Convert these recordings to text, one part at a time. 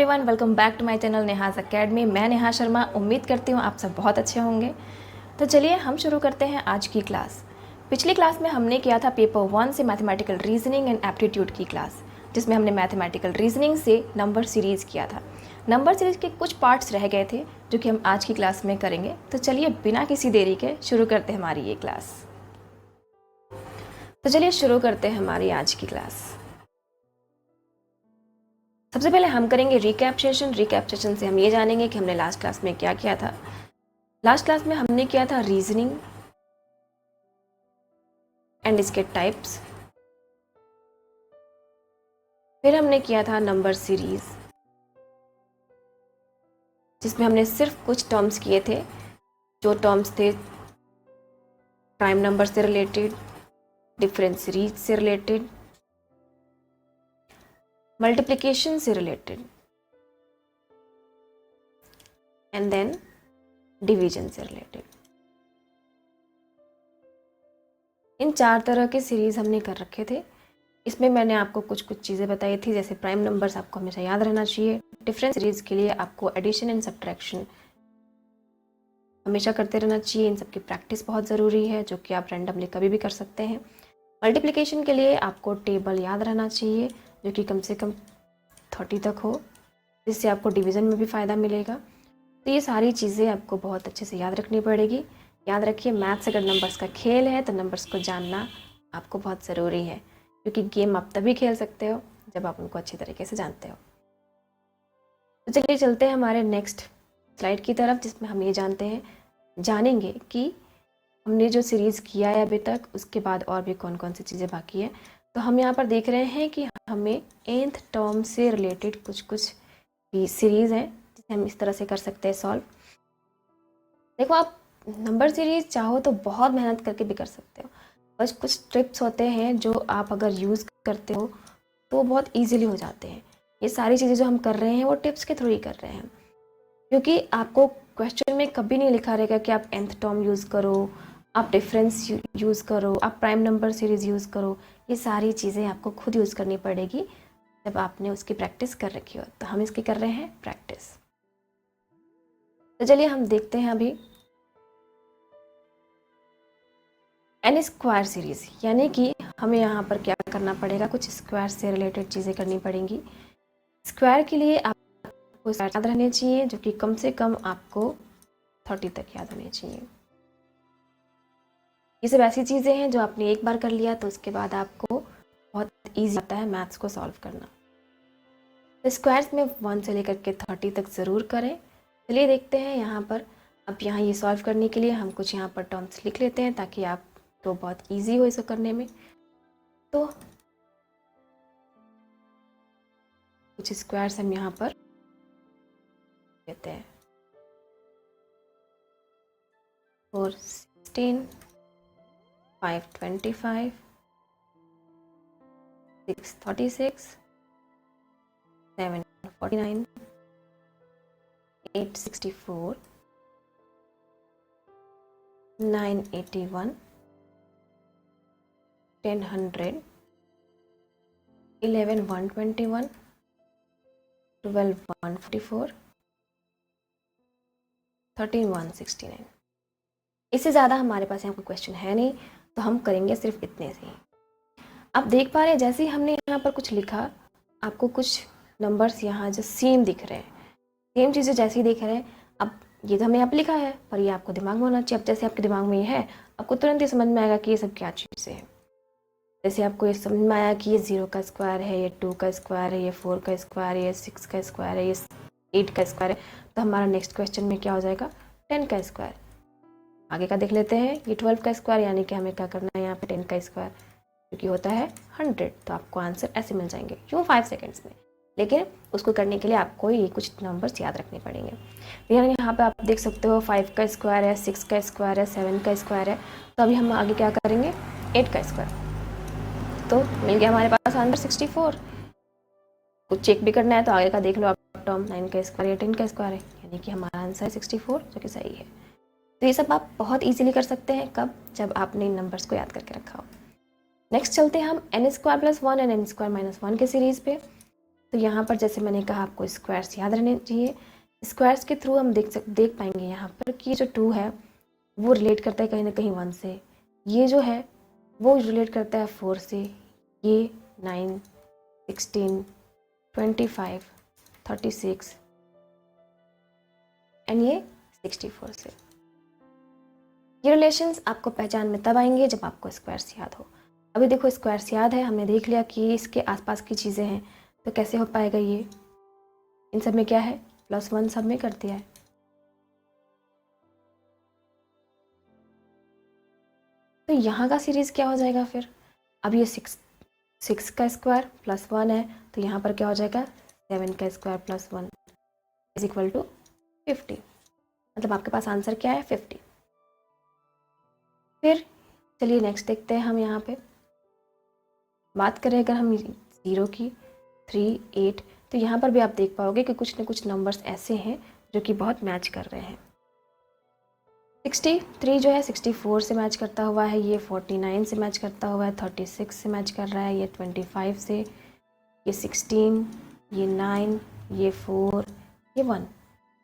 Everyone, welcome back to my channel Neha's academy. मैं नेहा शर्मा। उम्मीद करती हूँ आप सब बहुत अच्छे होंगे। तो चलिए हम शुरू करते हैं आज की क्लास। पिछली क्लास में हमने किया था पेपर 1 से मैथमेटिकल रीजनिंग एंड एप्टीट्यूड की क्लास, जिसमें हमने मैथमेटिकल रीजनिंग से नंबर सीरीज़ किया था। नंबर सीरीज़ के कुछ पार्ट्स रह गए थे जो कि हम आज की क्लास में करेंगे। तो चलिए बिना किसी देरी के शुरू करते हैं हमारी ये क्लास। तो चलिए शुरू करते हैं हमारी आज की क्लास। सबसे पहले हम करेंगे रिकैप सेशन। रिकैप सेशन से हम ये जानेंगे कि हमने लास्ट क्लास में क्या किया था। लास्ट क्लास में हमने किया था रीजनिंग एंड इसके टाइप्स। फिर हमने किया था नंबर सीरीज, जिसमें हमने सिर्फ कुछ टर्म्स किए थे। जो टर्म्स थे प्राइम नंबर से रिलेटेड, डिफरेंट सीरीज से रिलेटेड, मल्टीप्लिकेशन से रिलेटेड एंड देन डिवीजन से रिलेटेड। इन 4 तरह के सीरीज हमने कर रखे थे। इसमें मैंने आपको कुछ चीज़ें बताई थी, जैसे प्राइम नंबर्स आपको हमेशा याद रहना चाहिए। डिफरेंट सीरीज के लिए आपको एडिशन एंड सब्ट्रैक्शन हमेशा करते रहना चाहिए। इन सब की प्रैक्टिस बहुत ज़रूरी है, जो कि आप रैंडमली कभी भी कर सकते हैं। मल्टीप्लिकेशन के लिए आपको टेबल याद रहना चाहिए, जो कि कम से कम 30 तक हो, जिससे आपको डिवीज़न में भी फ़ायदा मिलेगा। तो ये सारी चीज़ें आपको बहुत अच्छे से याद रखनी पड़ेगी। याद रखिए, मैथ्स अगर नंबर्स का खेल है तो नंबर्स को जानना आपको बहुत ज़रूरी है, क्योंकि गेम आप तभी खेल सकते हो जब आप उनको अच्छी तरीके से जानते हो। तो चलिए चलते हैं हमारे नेक्स्ट स्लाइड की तरफ, जिसमें हम ये जानेंगे कि हमने जो सीरीज़ किया है अभी तक, उसके बाद और भी कौन कौन सी चीज़ें बाकी हैं। तो हम यहाँ पर देख रहे हैं कि हमें nth टर्म से रिलेटेड कुछ भी सीरीज़ हैं, जिसे हम इस तरह से कर सकते हैं सॉल्व। देखो, आप नंबर सीरीज चाहो तो बहुत मेहनत करके भी कर सकते हो, बस कुछ ट्रिप्स होते हैं जो आप अगर यूज़ करते हो तो बहुत ईजिली हो जाते हैं। ये सारी चीज़ें जो हम कर रहे हैं वो टिप्स के थ्रू ही कर रहे हैं, क्योंकि आपको क्वेश्चन में कभी नहीं लिखा रहेगा कि आप nth टर्म यूज़ करो, आप डिफरेंस यूज़ करो, आप प्राइम नंबर सीरीज़ यूज़ करो। ये सारी चीज़ें आपको खुद यूज़ करनी पड़ेगी जब आपने उसकी प्रैक्टिस कर रखी हो। तो हम इसकी कर रहे हैं प्रैक्टिस। तो चलिए हम देखते हैं अभी एन स्क्वायर सीरीज़, यानी कि हमें यहाँ पर क्या करना पड़ेगा, कुछ स्क्वायर से रिलेटेड चीज़ें करनी पड़ेंगी। स्क्वायर के लिए आपको स्क्वायर याद रहने चाहिए, जो कि कम से कम आपको 30 तक याद होने चाहिए। ये सब ऐसी चीज़ें हैं जो आपने एक बार कर लिया तो उसके बाद आपको बहुत ईजी होता है मैथ्स को सॉल्व करना। तो स्क्वायर्स में 1 से लेकर के 30 तक ज़रूर करें। चलिए देखते हैं यहाँ पर। अब यहाँ ये सॉल्व करने के लिए हम कुछ यहाँ पर टर्म्स लिख लेते हैं, ताकि आप तो बहुत ईजी हो इसको करने में। तो कुछ स्क्वायर्स हम यहाँ पर लेते हैं। 416, 525, 636, 749, 864, 981, 1000, 11 121, 12 144, 13 169। इससे ज़्यादा हमारे पास यहाँ कोई क्वेश्चन है नहीं, तो हम करेंगे सिर्फ इतने से ही। आप देख पा रहे हैं, जैसे ही हमने यहाँ पर कुछ लिखा, आपको कुछ नंबर्स यहाँ जो सेम दिख रहे हैं, सेम चीज़ें जैसे ही दिख रहे हैं। अब ये तो हमने यहाँ पर लिखा है, पर ये आपको दिमाग में होना चाहिए। अब जैसे आपके दिमाग में ये है, आपको तुरंत ये समझ में आएगा कि ये सब क्या चीज़ें हैं। जैसे आपको ये समझ में आया कि ये 0 का स्क्वायर है, ये 2 का स्क्वायर है, ये 4 का स्क्वायर है, ये 6 का स्क्वायर है, ये 8 का स्क्वायर है, तो हमारा नेक्स्ट क्वेश्चन में क्या हो जाएगा, 10 का स्क्वायर। आगे का देख लेते हैं। ये 12 का स्क्वायर, यानी कि हमें क्या करना है यहाँ पे 10 का स्क्वायर, क्योंकि होता है 100। तो आपको आंसर ऐसे मिल जाएंगे, क्यों 5 सेकेंड्स में। लेकिन उसको करने के लिए आपको ये कुछ नंबर्स याद रखने पड़ेंगे। यानी यहाँ पे आप देख सकते हो 5 का स्क्वायर है, 6 का स्क्वायर है, 7 का स्क्वायर है। तो अभी हम आगे क्या करेंगे, 8 का स्क्वायर। तो मिल गया हमारे पास आंसर 64। कुछ चेक भी करना है तो आगे का देख लो आप, टर्म 9 का स्क्वायर या 10 का स्क्वायर है, यानी कि हमारा आंसर है 64, जो कि सही है। तो ये सब आप बहुत इजीली कर सकते हैं, कब, जब आपने इन नंबर्स को याद करके रखा हो। नेक्स्ट चलते हैं हम n² + 1 एंड n² - 1 के सीरीज़ पे। तो यहाँ पर जैसे मैंने कहा आपको स्क्वायर्स याद रहने चाहिए। स्क्वायर्स के थ्रू हम देख पाएंगे यहाँ पर कि जो 2 है वो रिलेट करता है कहीं ना कहीं 1 से, ये जो है वो रिलेट करता है 4 से, ये 9, 16, 25, 36 एंड ये 64 से। ये रिलेशंस आपको पहचान में तब आएंगे जब आपको स्क्वायर्स याद हो। अभी देखो स्क्वायर्स याद है, हमने देख लिया कि इसके आसपास की चीज़ें हैं, तो कैसे हो पाएगा ये? इन सब में क्या है? +1 सब में कर दिया है। तो यहाँ का सीरीज़ क्या हो जाएगा फिर? अब ये 6 का स्क्वायर +1 है, तो यहाँ पर क्या हो जाएगा? 7 का स्क्वायर +1 इज इक्वल टू 50। मतलब आपके पास आंसर क्या है? 50। फिर चलिए नेक्स्ट देखते हैं हम यहाँ पे। बात करें अगर हम 0 की, 3, 8, तो यहाँ पर भी आप देख पाओगे कि कुछ न कुछ नंबर्स ऐसे हैं जो कि बहुत मैच कर रहे हैं। 63 जो है 64 से मैच करता हुआ है, ये 49 से मैच करता हुआ है, 36 से मैच कर रहा है, ये 25 से, ये 16, ये 9, ये 4, ये 1।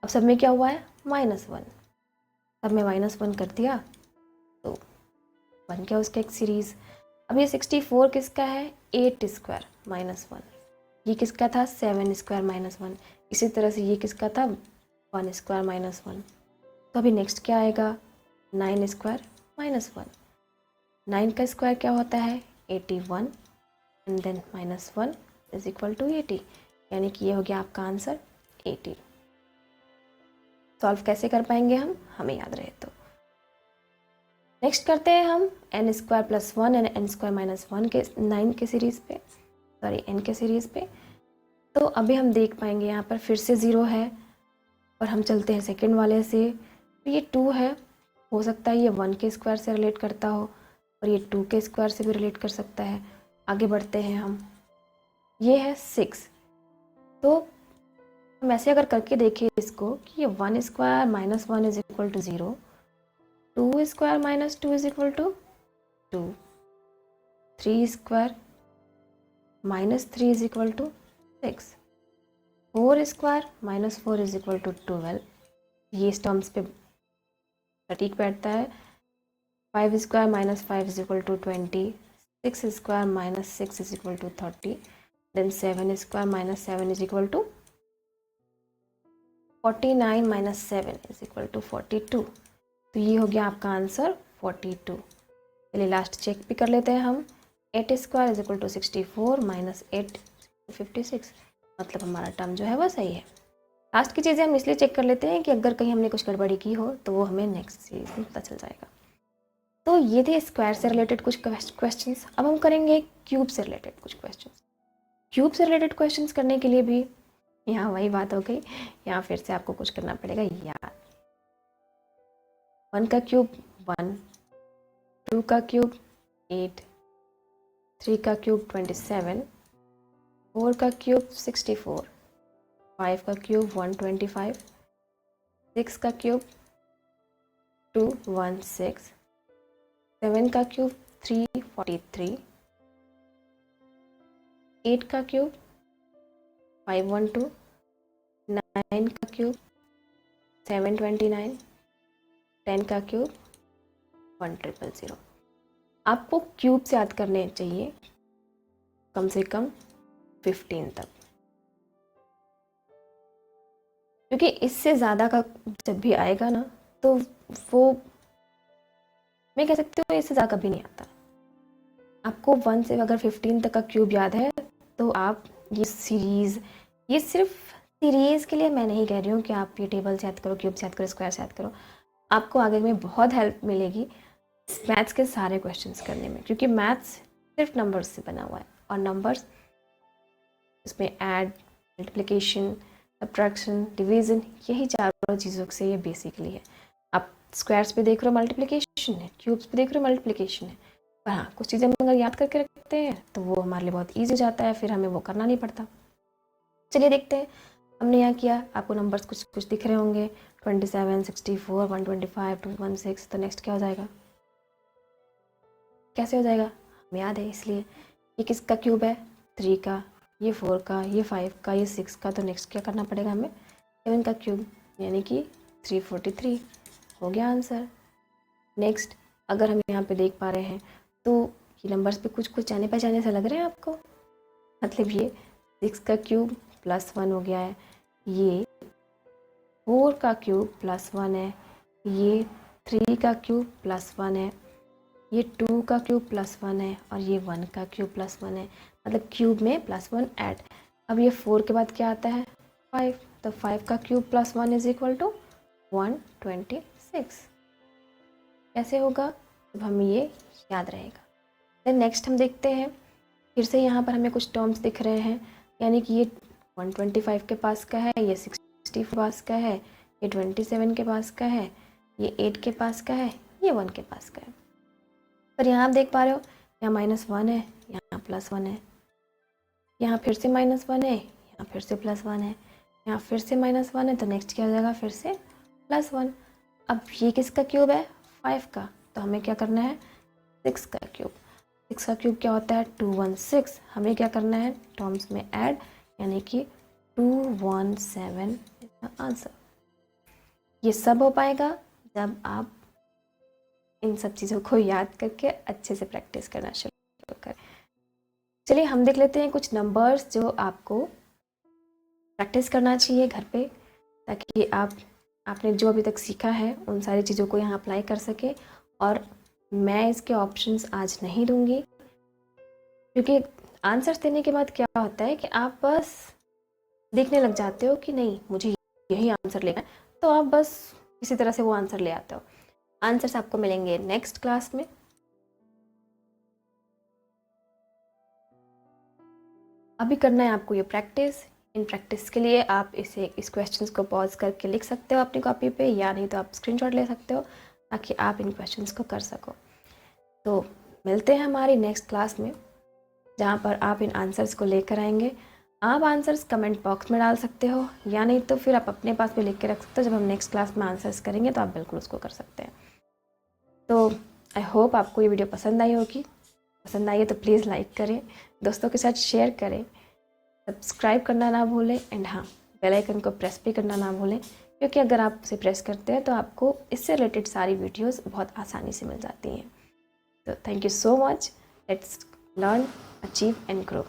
अब सब में क्या हुआ है? -1। सब में -1 कर दिया तो बन गया उसका एक सीरीज़। अब ये 64 किसका है? 8 स्क्वायर -1। ये किसका था? 7 स्क्वायर -1। इसी तरह से ये किसका था? 1 स्क्वायर -1। तो अभी नेक्स्ट क्या आएगा? 9 स्क्वायर -1। 9 का स्क्वायर क्या होता है? 81 and then -1 is equal to 80, यानी कि ये हो गया आपका आंसर 80। सॉल्व कैसे कर पाएंगे हम? हमें याद रहे तो। नेक्स्ट करते हैं हम n square +1 and n square -1 के 9 के सीरीज़ पे, सॉरी n के सीरीज़ पे। तो अभी हम देख पाएंगे यहाँ पर फिर से 0 है और हम चलते हैं सेकंड वाले से। तो ये 2 है, हो सकता है ये 1 के स्क्वायर से रिलेट करता हो और ये 2 के स्क्वायर से भी रिलेट कर सकता है। आगे बढ़ते हैं हम। ये है 6, तो हम ऐसे अगर करके देखें इसको कि ये 1 square -1 is equal to 0, 2 square -2 is equal to 2, 3 square -3 is equal to 6, 4 square -4 is equal to 12। ये इस टर्म्स पे सटीक बैठता है। 5 square -5 is equal to 20, 6 square -6 is equal to 30, then 7 square -7 is equal to 49 -7 is equal to 42। तो ये हो गया आपका आंसर 42। चलिए लास्ट चेक भी कर लेते हैं हम। 8 स्क्वायर इज इक्वल टू 64 -8 56, मतलब हमारा टर्म जो है वो सही है। लास्ट की चीज़ें हम इसलिए चेक कर लेते हैं कि अगर कहीं हमने कुछ गड़बड़ी की हो तो वो हमें नेक्स्ट सीरीज में पता चल जाएगा। तो ये थे स्क्वायर से रिलेटेड कुछ क्वेश्चंस। अब हम करेंगे क्यूब से रिलेटेड कुछ क्वेश्चंस। क्यूब से रिलेटेड क्वेश्चंस करने के लिए भी यहाँ वही बात हो गई, यहाँ फिर से आपको कुछ करना पड़ेगा यार। 1 का क्यूब 1, 2 का क्यूब 8, 3 का क्यूब 27, 4 का क्यूब 64, 5 का क्यूब 125, 6 का क्यूब 216, 7 का क्यूब 343, 8 का क्यूब 512, 9 का क्यूब 729, 10 का क्यूब 1000। आपको क्यूब से याद करने चाहिए कम से कम 15 तक, क्योंकि इससे ज़्यादा का जब भी आएगा ना तो वो मैं कह सकती हूँ इससे ज़्यादा कभी नहीं आता। आपको 1 से अगर 15 तक का क्यूब याद है तो आप ये सीरीज़, ये सिर्फ सीरीज़ के लिए मैं नहीं कह रही हूँ कि आप ये टेबल से याद करो, क्यूब से याद करो, स्क्वायर से याद करो। आपको आगे में बहुत हेल्प मिलेगी मैथ्स के सारे क्वेश्चंस करने में, क्योंकि मैथ्स सिर्फ नंबर्स से बना हुआ है और नंबर्स इसमें ऐड, मल्टीप्लिकेशन, सब्ट्रैक्शन, डिवीज़न, यही चारों चीज़ों से ये बेसिकली है। आप स्क्वायर्स पे देख रहे हो मल्टीप्लिकेशन है, क्यूब्स पे देख रहे हो मल्टीप्लिकेशन है, पर हाँ कुछ चीज़ें अगर याद करके रखते हैं तो वो हमारे लिए बहुत ईजी हो जाता है, फिर हमें वो करना नहीं पड़ता। चलिए देखते हैं हमने यहाँ किया। आपको नंबर्स कुछ कुछ दिख रहे होंगे, 27, 64, 125, 216। तो नेक्स्ट क्या हो जाएगा? कैसे हो जाएगा? हमें याद है इसलिए। ये किसका क्यूब है? 3 का। ये 4 का, ये 5 का, ये 6 का, तो नेक्स्ट क्या करना पड़ेगा हमें 7 का क्यूब यानी कि 343 हो गया आंसर। नेक्स्ट अगर हम यहाँ पे देख पा रहे हैं तो ये नंबर्स पे कुछ कुछ जाने पहचाने से लग रहे हैं आपको, मतलब ये 6 का क्यूब +1 हो गया है, ये 4 का क्यूब +1 है, ये 3 का क्यूब +1 है, ये 2 का क्यूब +1 है और ये 1 का क्यूब +1 है, मतलब क्यूब में +1 ऐड। अब ये 4 के बाद क्या आता है 5, तो 5 का क्यूब +1 इज इक्वल टू 126। कैसे होगा, अब हमें ये याद रहेगा। देन नेक्स्ट हम देखते हैं, फिर से यहाँ पर हमें कुछ टर्म्स दिख रहे हैं, यानी कि ये 125 के पास का है, ये 60 के पास का है, ये 27 के पास का है, ये 8 के पास का है, ये 1 के पास का है। पर यहाँ आप देख पा रहे हो यहाँ -1 है, यहाँ +1 है, यहाँ फिर से -1 है, यहाँ फिर से +1 है, यहाँ फिर से -1 है, तो नेक्स्ट क्या हो जाएगा फिर से +1। अब ये किसका क्यूब है 5 का, तो हमें क्या करना है 6 का क्यूब। 6 का क्यूब क्या होता है 216, हमें क्या करना है टर्म्स में ऐड, यानी कि 217 आंसर। ये सब हो पाएगा जब आप इन सब चीज़ों को याद करके अच्छे से प्रैक्टिस करना शुरू करें। चलिए हम देख लेते हैं कुछ नंबर्स जो आपको प्रैक्टिस करना चाहिए घर पे, ताकि आपने जो अभी तक सीखा है उन सारी चीज़ों को यहाँ अप्लाई कर सके। और मैं इसके ऑप्शंस आज नहीं दूंगी, क्योंकि आंसर्स देने के बाद क्या होता है कि आप बस देखने लग जाते हो कि नहीं मुझे यही आंसर लेना है, तो आप बस किसी तरह से वो आंसर ले आते हो। आंसर्स आपको मिलेंगे नेक्स्ट क्लास में। अभी करना है आपको ये प्रैक्टिस। इन प्रैक्टिस के लिए आप इस क्वेश्चंस को पॉज करके लिख सकते हो अपनी कॉपी पे, या नहीं तो आप स्क्रीनशॉट ले सकते हो ताकि आप इन क्वेश्चंस को कर सको। तो मिलते हैं हमारी नेक्स्ट क्लास में, जहाँ पर आप इन आंसर्स को लेकर आएंगे। आप आंसर्स कमेंट बॉक्स में डाल सकते हो, या नहीं तो फिर आप अपने पास भी लिख के रख सकते हो। जब हम नेक्स्ट क्लास में आंसर्स करेंगे तो आप बिल्कुल उसको कर सकते हैं। तो आई होप आपको ये वीडियो पसंद आई होगी। पसंद आई है तो प्लीज़ लाइक करें, दोस्तों के साथ शेयर करें, सब्सक्राइब करना ना भूलें, एंड हाँ बेल आइकन को प्रेस भी करना ना भूलें, क्योंकि अगर आप उसे प्रेस करते हैं तो आपको इससे रिलेटेड सारी वीडियोस बहुत आसानी से मिल जाती हैं। तो thank you so much. Let's learn, achieve and grow.